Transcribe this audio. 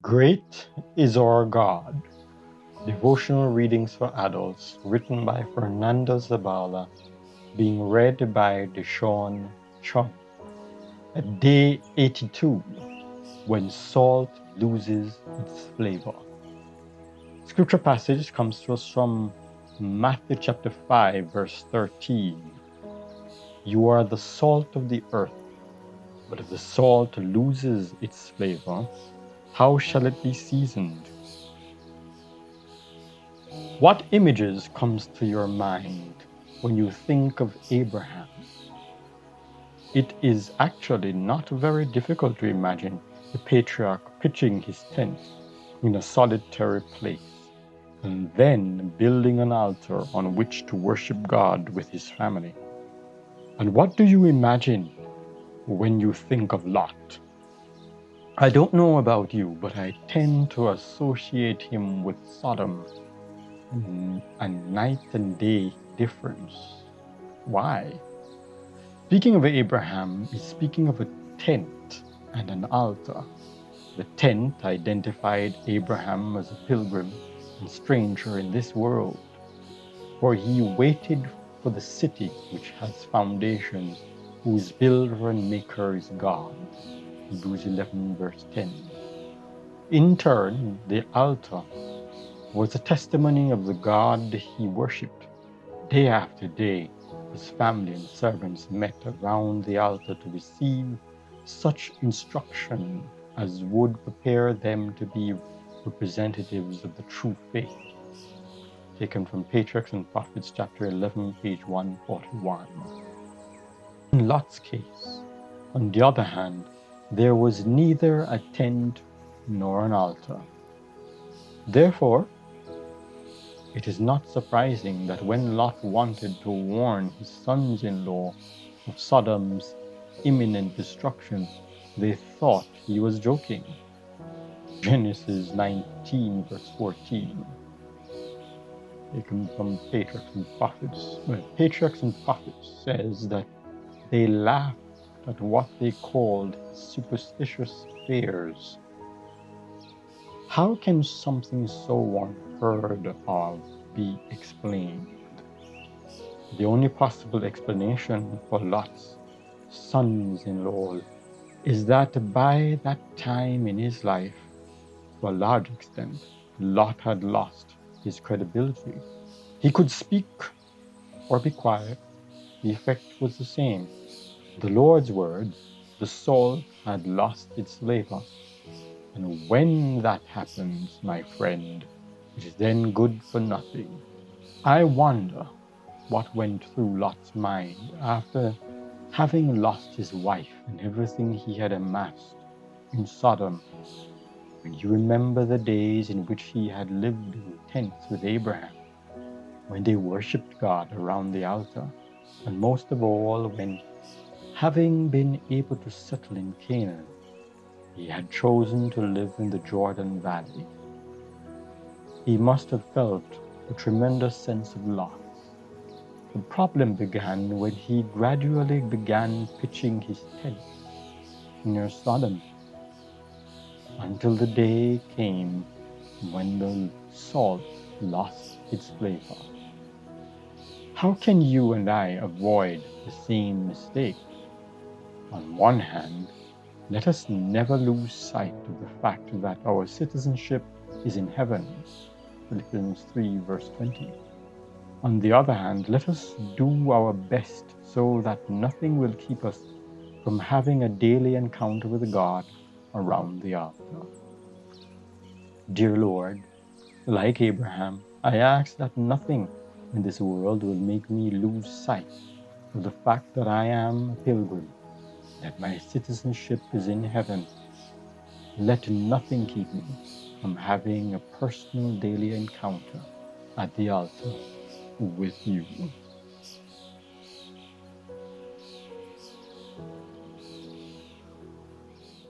Great is our God. Devotional readings for adults written by Fernando Zabala, being read by DECHAWN'S. At day 82, when salt loses its flavor. Scripture passage comes to us from Matthew chapter 5, verse 13. You are the salt of the earth, but if the salt loses its flavor, how shall it be seasoned? What images comes to your mind when you think of Abraham? It is actually not very difficult to imagine the patriarch pitching his tent in a solitary place and then building an altar on which to worship God with his family. And what do you imagine when you think of Lot? I don't know about you, but I tend to associate him with Sodom, a night and day difference. Why? Speaking of Abraham is speaking of a tent and an altar. The tent identified Abraham as a pilgrim and stranger in this world, for he waited for the city which has foundations, whose builder and maker is God. Hebrews 11 verse 10. In turn, the altar was a testimony of the God he worshipped. Day after day, his family and servants met around the altar to receive such instruction as would prepare them to be representatives of the true faith. Taken from Patriarchs and Prophets, chapter 11, page 141. In Lot's case, on the other hand, there was neither a tent nor an altar. Therefore, it is not surprising that when Lot wanted to warn his sons-in-law of Sodom's imminent destruction, they thought he was joking. Genesis 19 verse 14. Taken from Patriarchs and Prophets. Patriarchs and Prophets says that they laughed at what they called superstitious fears. How can something so unheard of be explained? The only possible explanation for Lot's sons-in-law is that by that time in his life, to a large extent, Lot had lost his credibility. He could speak or be quiet. The effect was the same. The Lord's word, the salt had lost its flavor. And when that happens, my friend, it is then good for nothing. I wonder what went through Lot's mind after having lost his wife and everything he had amassed in Sodom. When you remember the days in which he had lived in tents with Abraham, when they worshipped God around the altar, and most of all when, having been able to settle in Canaan, he had chosen to live in the Jordan Valley. He must have felt a tremendous sense of loss. The problem began when he gradually began pitching his tent near Sodom, until the day came when the salt lost its flavor. How can you and I avoid the same mistake? On one hand, let us never lose sight of the fact that our citizenship is in heaven, Philippians 3 verse 20. On the other hand, let us do our best so that nothing will keep us from having a daily encounter with God around the altar. Dear Lord, like Abraham, I ask that nothing in this world will make me lose sight of the fact that I am a pilgrim, that my citizenship is in heaven. Let nothing keep me from having a personal daily encounter at the altar with you.